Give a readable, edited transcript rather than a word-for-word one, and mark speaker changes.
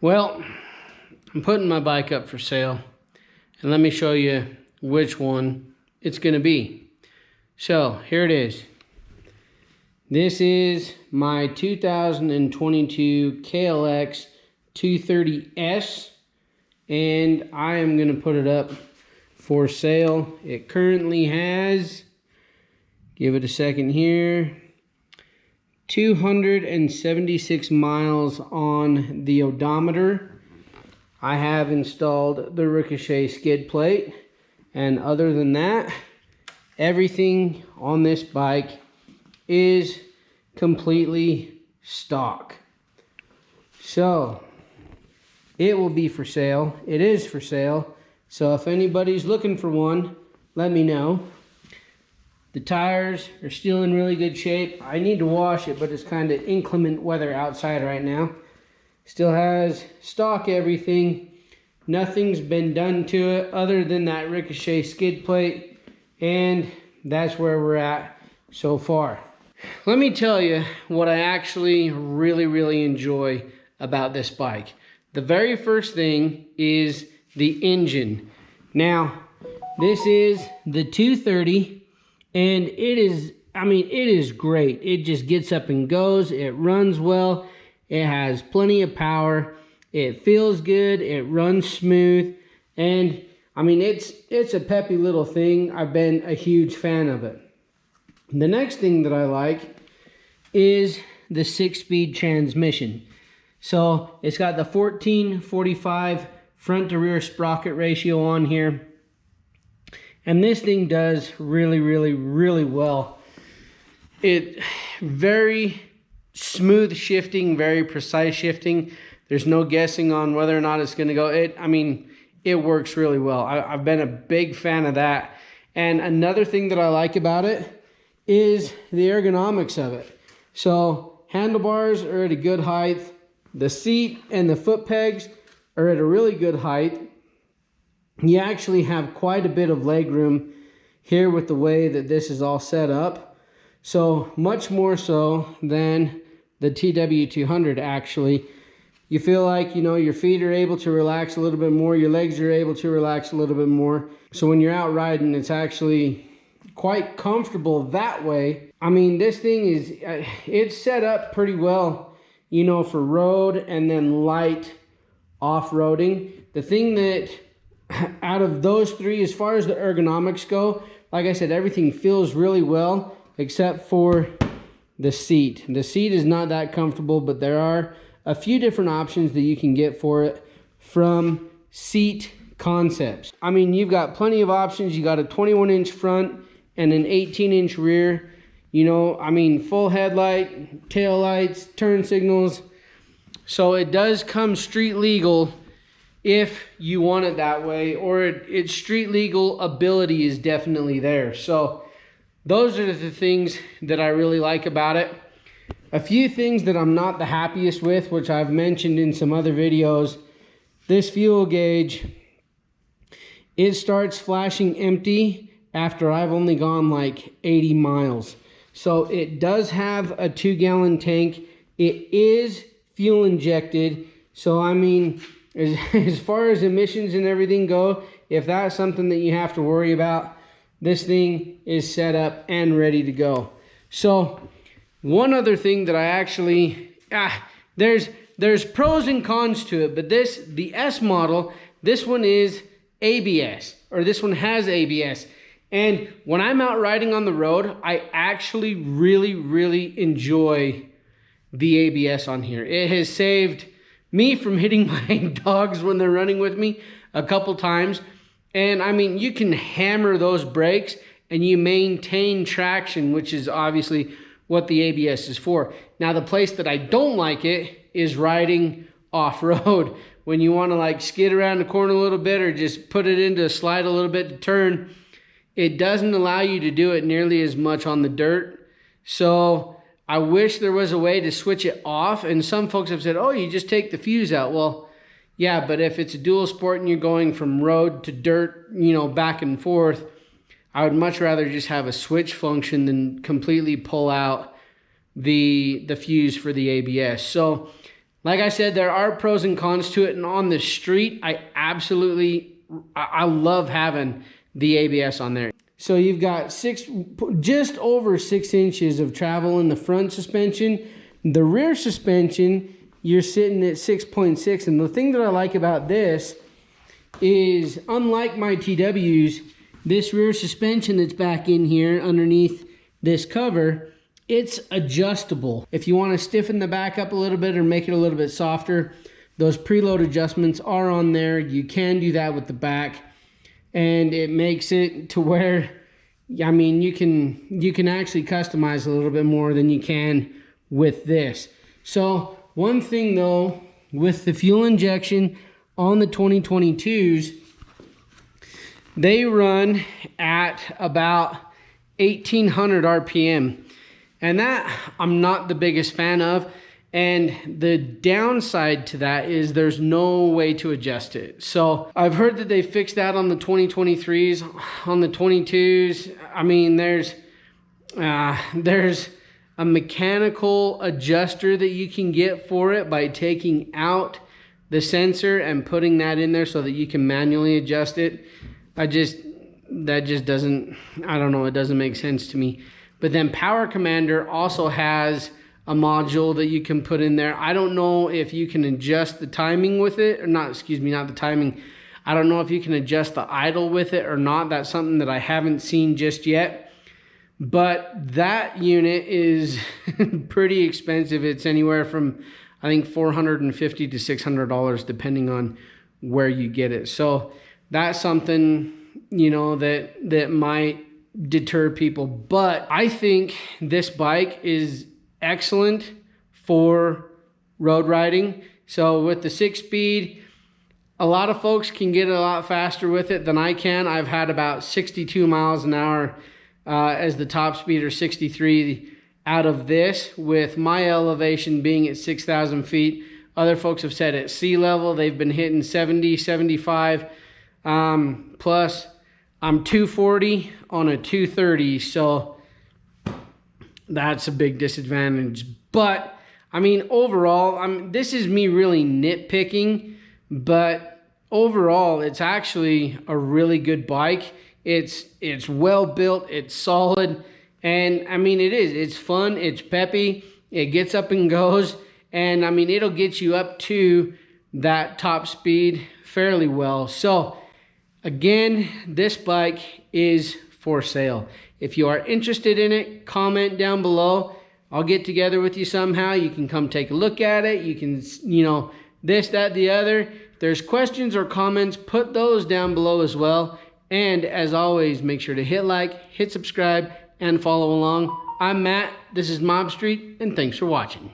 Speaker 1: Well, I'm putting my bike up for sale, and let me show you which one it's going to be. So here it is. This is my 2022 KLX230S, and I am going to put it up for sale. It currently has, give it a second here, 276 miles on the odometer. I have installed the Ricochet skid plate, and other than that, everything on this bike is completely stock. So it will be for sale. It is for sale. So if anybody's looking for one, let me know. The tires are still in really good shape. I need to wash it, but it's kind of inclement weather outside right now. Still has stock everything. Nothing's been done to it other than that Ricochet skid plate, and that's where we're at so far. Let me tell you what I actually really enjoy about this bike. The very first thing is the engine. Now, this is the 230. And it is, it is great. It just gets up and goes. It runs well. It has plenty of power. It feels good. It runs smooth. And it's a peppy little thing. I've been a huge fan of it. The next thing that I like is the 6-speed transmission. So it's got the 14:45 front to rear sprocket ratio on here. And this thing does really well. It very smooth shifting, very precise shifting. There's no guessing on whether or not it's going to go. It works really well. I've been a big fan of that. And another thing that I like about it is the ergonomics of it. So handlebars are at a good height. The seat and the foot pegs are at a really good height. You actually have quite a bit of leg room here with the way that this is all set up. So much more so than the TW200 actually. You feel like, your feet are able to relax a little bit more. Your legs are able to relax a little bit more. So when you're out riding, it's actually quite comfortable that way. This thing is, it's set up pretty well, for road and then light off-roading. The thing that out of those three, as far as the ergonomics go, like I said, everything feels really well except for the seat. The seat is not that comfortable, but there are a few different options that you can get for it from Seat Concepts. You've got plenty of options. You got a 21-inch front and an 18-inch rear. Full headlight, tail lights, turn signals. So it does come street legal if you want it that way, or its street legal ability is definitely there. So those are the things that I really like about it. A few things that I'm not the happiest with, which I've mentioned in some other videos. This fuel gauge, it starts flashing empty after I've only gone like 80 miles. So it does have a 2-gallon tank. It is fuel injected. So as far as emissions and everything go, if that's something that you have to worry about, this thing is set up and ready to go. So one other thing that I actually, there's pros and cons to it, but the S model, this one is ABS, or this one has ABS. And when I'm out riding on the road, I actually really enjoy the ABS on here. It has saved me from hitting my dogs when they're running with me a couple times. And you can hammer those brakes and you maintain traction, which is obviously what the ABS is for. Now, the place that I don't like it is riding off-road. When you want to skid around the corner a little bit or just put it into a slide a little bit to turn, it doesn't allow you to do it nearly as much on the dirt. So I wish there was a way to switch it off. And some folks have said, oh, you just take the fuse out. Well, yeah, but if it's a dual sport and you're going from road to dirt, back and forth, I would much rather just have a switch function than completely pull out the fuse for the ABS. So Like I said, there are pros and cons to it, and on the street, I love having the ABS on there. So you've got just over 6 inches of travel in the front suspension. The rear suspension, you're sitting at 6.6. And the thing that I like about this is, unlike my TWs, this rear suspension that's back in here underneath this cover, it's adjustable. If you want to stiffen the back up a little bit or make it a little bit softer, those preload adjustments are on there. You can do that with the back, and it makes it to where, I mean, you can actually customize a little bit more than you can with this. So one thing though, with the fuel injection on the 2022s, they run at about 1800 RPM. And that I'm not the biggest fan of. And the downside to that is there's no way to adjust it. So I've heard that they fixed that on the 2023s. On the 22s, I mean, there's a mechanical adjuster that you can get for it by taking out the sensor and putting that in there so that you can manually adjust it. That just doesn't, I don't know, it doesn't make sense to me. But then Power Commander also has a module that you can put in there. I don't know if you can adjust the timing with it, or not, excuse me, not the timing. I don't know if you can adjust the idle with it or not. That's something that I haven't seen just yet. But that unit is pretty expensive. It's anywhere from, I think, $450 to $600 depending on where you get it. So that's something, you know, that might deter people. But I think this bike is excellent for road riding. So with the 6-speed, a lot of folks can get a lot faster with it than I can. I've had about 62 miles an hour as the top speed, or 63 out of this, with my elevation being at 6,000 feet. Other folks have said at sea level they've been hitting 70, 75. Plus I'm 240 on a 230, so that's a big disadvantage. But I mean, overall, this is me really nitpicking, but overall it's actually a really good bike. It's well built, it's solid, and I mean, it's fun, it's peppy, it gets up and goes, and I mean, it'll get you up to that top speed fairly well. So again, this bike is for sale. If you are interested in it, comment down below. I'll get together with you somehow. You can come take a look at it. You can, you know, this, that, the other. If there's questions or comments, put those down below as well. And as always, make sure to hit like, hit subscribe, and follow along. I'm Matt, this is Mob Street, and thanks for watching.